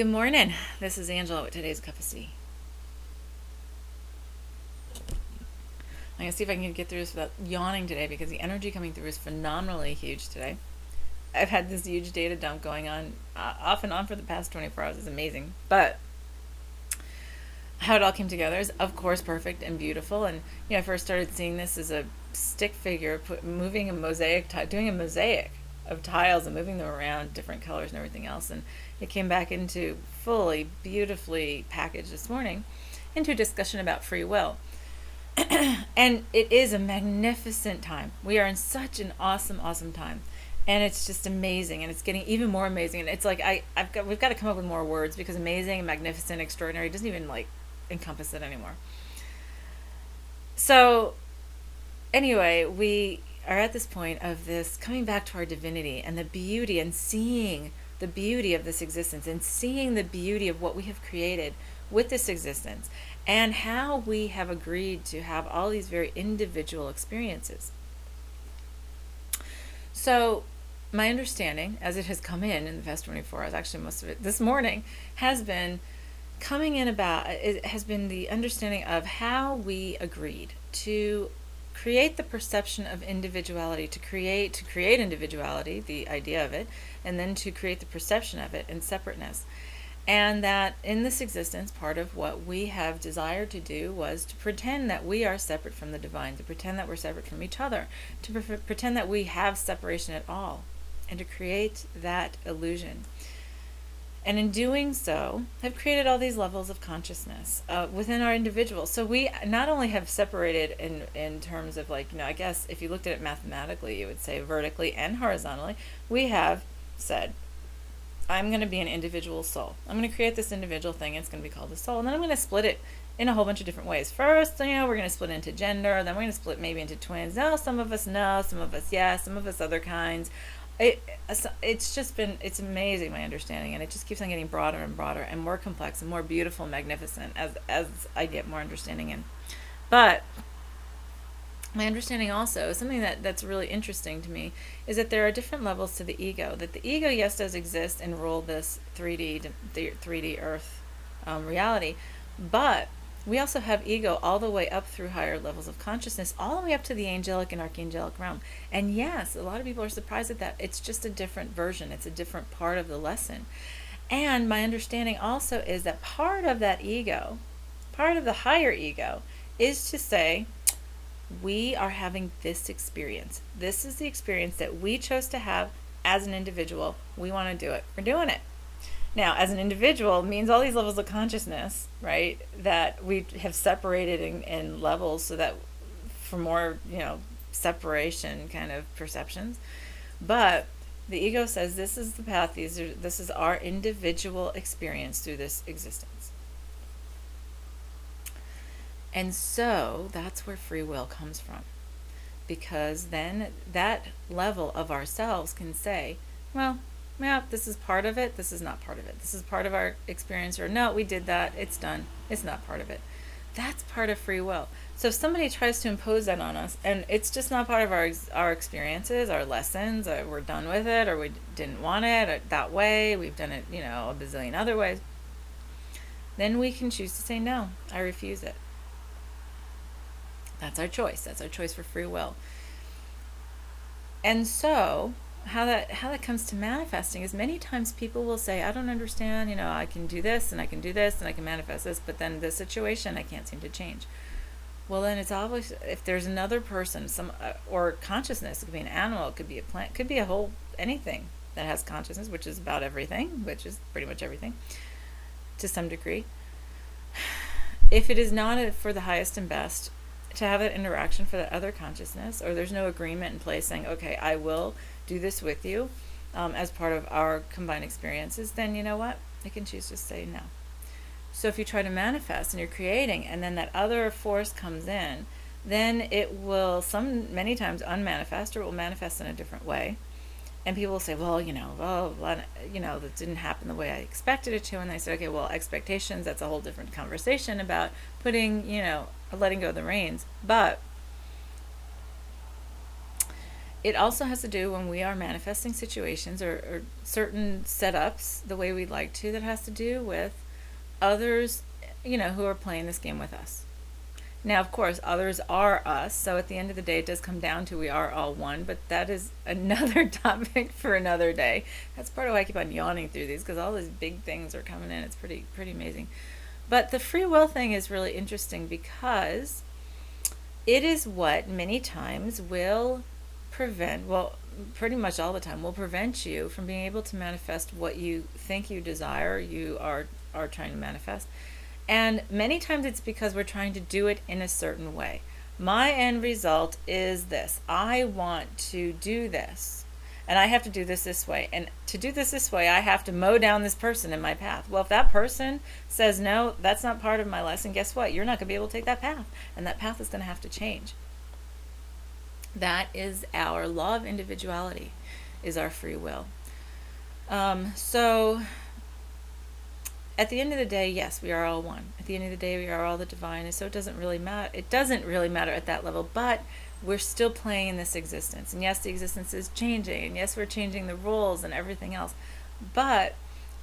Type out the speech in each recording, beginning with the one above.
Good morning. This is Angela with today's cup of tea. I'm going to see if I can get through this without yawning today because the energy coming through is phenomenally huge today. I've had this huge data dump going on off and on for the past 24 hours. It's amazing. But how it all came together is, of course, perfect and beautiful. And I first started seeing this as a stick figure, moving a mosaic, doing a mosaic of tiles and moving them around, different colors and everything else. And it came back into fully, beautifully packaged this morning into a discussion about free will. And it is a magnificent time. We are in such an awesome time. And it's just amazing, and it's getting even more amazing. And it's like we've got to come up with more words because amazing, magnificent, extraordinary doesn't even encompass it anymore. So anyway, we are at this point of this coming back to our divinity and the beauty and seeing the beauty of this existence and seeing the beauty of what we have created with this existence and how we have agreed to have all these very individual experiences. So my understanding, as it has come in the past 24 hours, actually most of it this morning, has been the understanding of how we agreed to create the perception of individuality, to create individuality, the idea of it, and then to create the perception of it in separateness. And that in this existence, part of what we have desired to do was to pretend that we are separate from the divine, to pretend that we're separate from each other, to pretend that we have separation at all, and to create that illusion. And in doing so, have created all these levels of consciousness within our individual. So we not only have separated in terms of I guess if you looked at it mathematically, you would say vertically and horizontally, we have said, I'm going to be an individual soul. I'm going to create this individual thing. It's going to be called the soul. And then I'm going to split it in a whole bunch of different ways. First, we're going to split into gender. Then we're going to split maybe into twins. No, some of us no, some of us yes, some of us other kinds. It's amazing, my understanding, and it just keeps on getting broader and broader and more complex and more beautiful and magnificent as I get more understanding in. But my understanding also, something that's really interesting to me, is that there are different levels to the ego. That the ego, yes, does exist and rule this 3D Earth reality, but we also have ego all the way up through higher levels of consciousness, all the way up to the angelic and archangelic realm. And yes, a lot of people are surprised at that. It's just a different version. It's a different part of the lesson. And my understanding also is that part of that ego, part of the higher ego, is to say, we are having this experience. This is the experience that we chose to have as an individual. We want to do it. We're doing it. Now, as an individual means all these levels of consciousness, right, that we have separated in levels so that for more, separation kind of perceptions. But the ego says this is the path, this is our individual experience through this existence. And so that's where free will comes from. Because then that level of ourselves can say, well, yeah, this is part of it, this is not part of it. This is part of our experience, or no, we did that, it's done, it's not part of it. That's part of free will. So if somebody tries to impose that on us, and it's just not part of our experiences, our lessons, or we're done with it, or we didn't want it that way, we've done it, a bazillion other ways, then we can choose to say, no, I refuse it. That's our choice. That's our choice for free will. And so how that comes to manifesting is many times people will say, I don't understand, I can do this and I can do this and I can manifest this, but then the situation I can't seem to change. Well, then it's obvious if there's another person, or consciousness, it could be an animal, it could be a plant, it could be a whole anything that has consciousness, which is about everything, which is pretty much everything to some degree. If it is not for the highest and best to have that interaction for that other consciousness, or there's no agreement in place saying, okay, I will do this with you as part of our combined experiences, then you know what? I can choose to say no. So if you try to manifest and you're creating, and then that other force comes in, then it will many times unmanifest, or it will manifest in a different way. And people will say, well, that didn't happen the way I expected it to. And they say, okay, well, expectations, that's a whole different conversation about letting go of the reins. But It also has to do when we are manifesting situations or certain setups the way we'd like to, that has to do with others, who are playing this game with us. Now, of course, others are us. So at the end of the day, it does come down to we are all one, but that is another topic for another day. That's part of why I keep on yawning through these, because all these big things are coming in. It's pretty amazing. But the free will thing is really interesting because it is what many times will prevent, well, pretty much all the time, will prevent you from being able to manifest what you think you desire, you are trying to manifest. And many times it's because we're trying to do it in a certain way. My end result is this. I want to do this. And I have to do this way. And to do this way, I have to mow down this person in my path. Well, if that person says, no, that's not part of my lesson, guess what? You're not going to be able to take that path. And that path is going to have to change. That is our law of individuality, is our free will. So at the end of the day, yes, we are all one. At the end of the day, we are all the divine. And so it doesn't really matter. It doesn't really matter at that level, but we're still playing in this existence. And yes, the existence is changing. And yes, we're changing the rules and everything else. But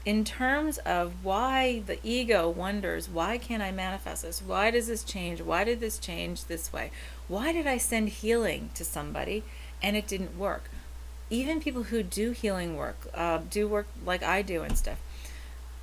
in terms of why the ego wonders, why can't I manifest this? Why does this change? Why did this change this way? Why did I send healing to somebody and it didn't work? Even people who do healing work, do work like I do and stuff,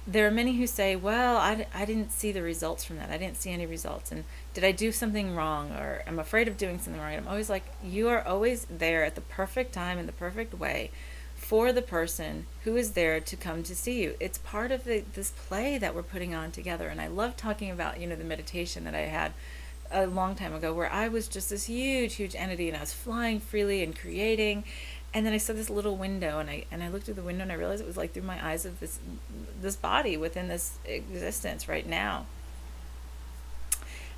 there are many who say, well, I didn't see the results from that. I didn't see any results. And did I do something wrong? Or I'm afraid of doing something wrong. And I'm always like, you are always there at the perfect time in the perfect way for the person who is there to come to see you. It's part of this play that we're putting on together. And I love talking about, the meditation that I had a long time ago, where I was just this huge entity and I was flying freely and creating. And then I saw this little window, and I looked through the window and I realized it was like through my eyes of this body within this existence right now.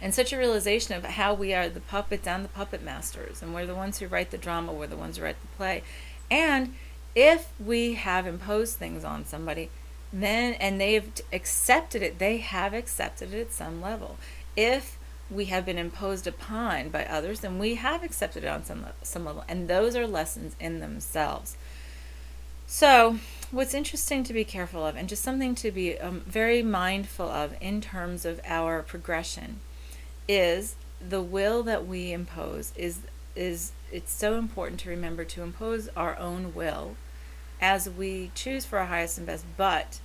And such a realization of how we are the puppets and the puppet masters, and we're the ones who write the drama, we're the ones who write the play. And if we have imposed things on somebody, then, and they've accepted it, they have accepted it at some level. If we have been imposed upon by others, then we have accepted it on some level, and those are lessons in themselves. So what's interesting to be careful of, and just something to be very mindful of in terms of our progression, is the will that we impose is it's so important to remember to impose our own will as we choose for our highest and best, but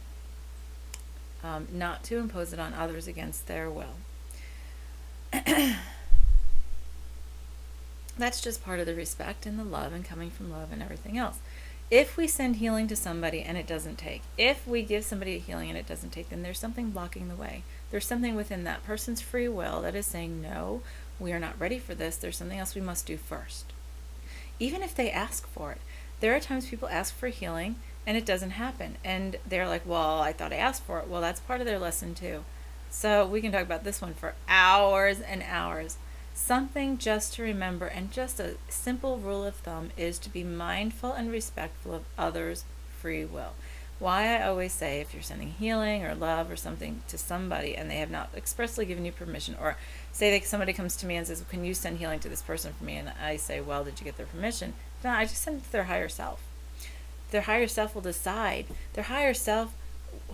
not to impose it on others against their will. That's just part of the respect and the love and coming from love and everything else. If we send healing to somebody and it doesn't take, if we give somebody a healing and it doesn't take, then there's something blocking the way. There's something within that person's free will that is saying, no, we are not ready for this. There's something else we must do first. Even if they ask for it. There are times people ask for healing and it doesn't happen. And they're like, well, I thought I asked for it. Well, that's part of their lesson too. So we can talk about this one for hours and hours. Something just to remember, and just a simple rule of thumb, is to be mindful and respectful of others' free will. Why I always say, if you're sending healing or love or something to somebody and they have not expressly given you permission, or say that somebody comes to me and says, can you send healing to this person for me? And I say, well, did you get their permission? No, I just send it to their higher self. Their higher self will decide. Their higher self,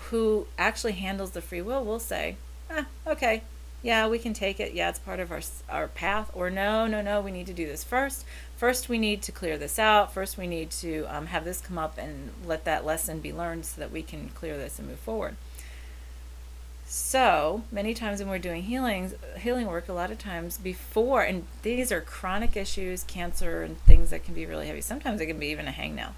who actually handles the free will say, okay, yeah, we can take it. Yeah, it's part of our path. Or no, we need to do this first. First, we need to clear this out. First, we need to have this come up and let that lesson be learned so that we can clear this and move forward. So, many times when we're doing healing work, a lot of times before, and these are chronic issues, cancer, and things that can be really heavy. Sometimes it can be even a hangnail.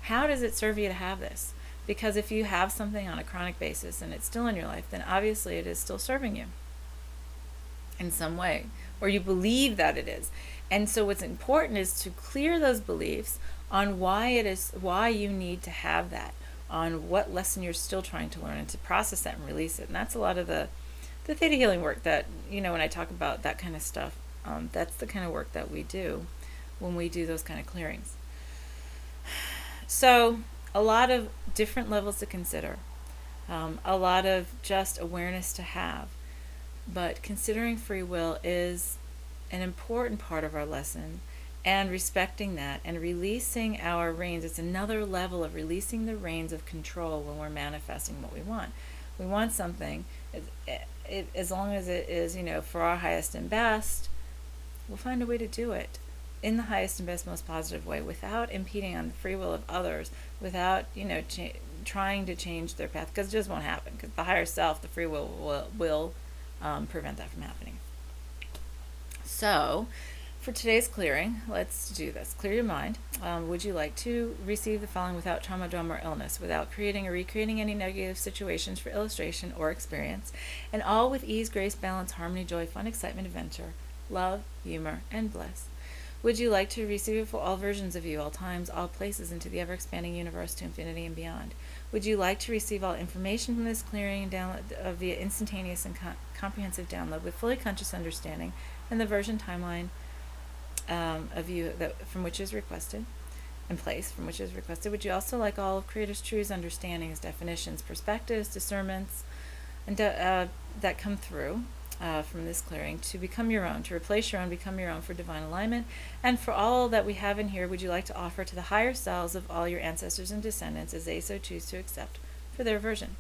How does it serve you to have this? Because if you have something on a chronic basis and it's still in your life, then obviously it is still serving you in some way, or you believe that it is. And so what's important is to clear those beliefs on why you need to have that, on what lesson you're still trying to learn, and to process that and release it. And that's a lot of the theta healing work that, when I talk about that kind of stuff, that's the kind of work that we do when we do those kind of clearings. So a lot of different levels to consider, a lot of just awareness to have. But considering free will is an important part of our lesson, and respecting that and releasing our reins. It's another level of releasing the reins of control when we're manifesting what we want. We want something, as long as it is, for our highest and best, we'll find a way to do it in the highest and best, most positive way, without impeding on the free will of others, without, trying to change their path, because it just won't happen, because the higher self, the free will prevent that from happening. So, for today's clearing, let's do this. Clear your mind. Would you like to receive the following without trauma, drama, or illness, without creating or recreating any negative situations for illustration or experience, and all with ease, grace, balance, harmony, joy, fun, excitement, adventure, love, humor, and bliss? Would you like to receive it for all versions of you, all times, all places, into the ever-expanding universe to infinity and beyond? Would you like to receive all information from this clearing and download via instantaneous and comprehensive download with fully conscious understanding and the version timeline of you from which is requested, and place from which is requested? Would you also like all of Creator's truths, understandings, definitions, perspectives, discernments, and that come through from this clearing to become your own, to replace your own, become your own for divine alignment? And for all that we have in here, would you like to offer to the higher selves of all your ancestors and descendants, as they so choose to accept, for their version?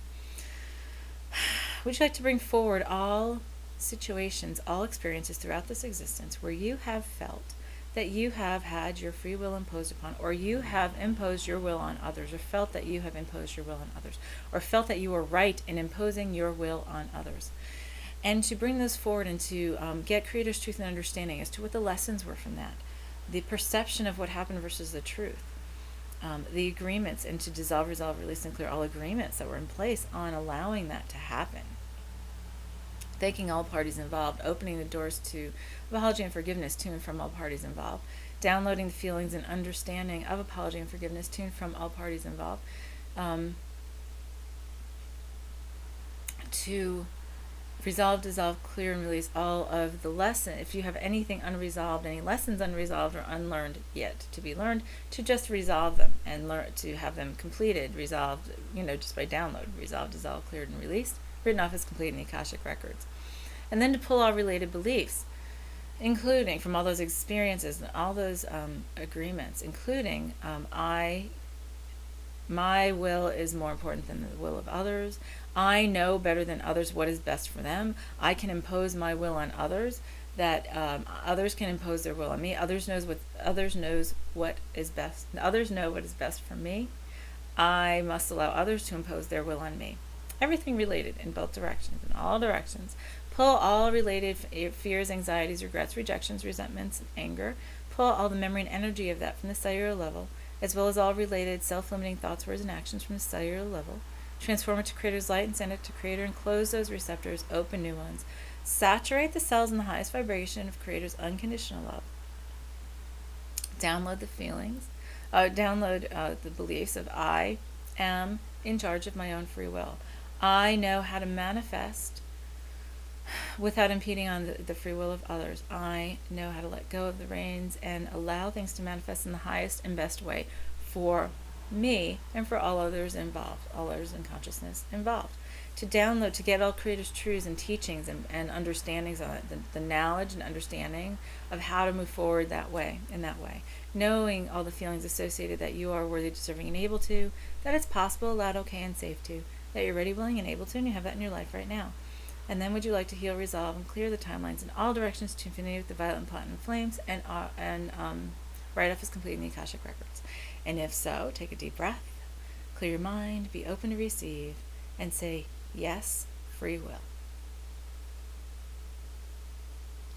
Would you like to bring forward all situations, all experiences throughout this existence where you have felt that you have had your free will imposed upon, or you have imposed your will on others, or felt that you have imposed your will on others, or felt that you were right in imposing your will on others? And to bring those forward and to get Creator's truth and understanding as to what the lessons were from that, the perception of what happened versus the truth, the agreements, and to dissolve, resolve, release, and clear all agreements that were in place on allowing that to happen. Thanking all parties involved, opening the doors to apology and forgiveness to and from all parties involved, downloading the feelings and understanding of apology and forgiveness to and from all parties involved, to resolve, dissolve, clear, and release all of the lessons. If you have anything unresolved, any lessons unresolved or unlearned yet to be learned, to just resolve them and learn to have them completed, resolved, just by download, resolved, dissolved, cleared, and released, written off as complete in the Akashic Records. And then to pull all related beliefs, including from all those experiences and all those agreements, including my will is more important than the will of others. I know better than others what is best for them. I can impose my will on others, that others can impose their will on me. Others know what is best. Others know what is best for me. I must allow others to impose their will on me. Everything related in both directions, in all directions. Pull all related fears, anxieties, regrets, rejections, resentments, and anger. Pull all the memory and energy of that from the cellular level, as well as all related self-limiting thoughts, words, and actions from the cellular level. Transform it to Creator's light and send it to Creator, and close those receptors, open new ones. Saturate the cells in the highest vibration of Creator's unconditional love. Download the feelings, download the beliefs of I am in charge of my own free will. I know how to manifest without impeding on the free will of others. I know how to let go of the reins and allow things to manifest in the highest and best way for me and for all others involved, all others in consciousness involved. To download, to get all Creator's truths and teachings and understandings on it, the knowledge and understanding of how to move forward that way, in that way. Knowing all the feelings associated that you are worthy, deserving, and able to, that it's possible, allowed, okay, and safe to, that you're ready, willing, and able to, and you have that in your life right now. And then would you like to heal, resolve, and clear the timelines in all directions to infinity with the violet and platinum flames, and write off as complete in the Akashic Records? And if so, take a deep breath, clear your mind, be open to receive, and say, yes, free will.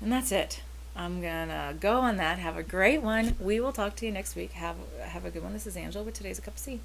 And that's it. I'm going to go on that. Have a great one. We will talk to you next week. Have a good one. This is Angela with Today's a Cup of Tea.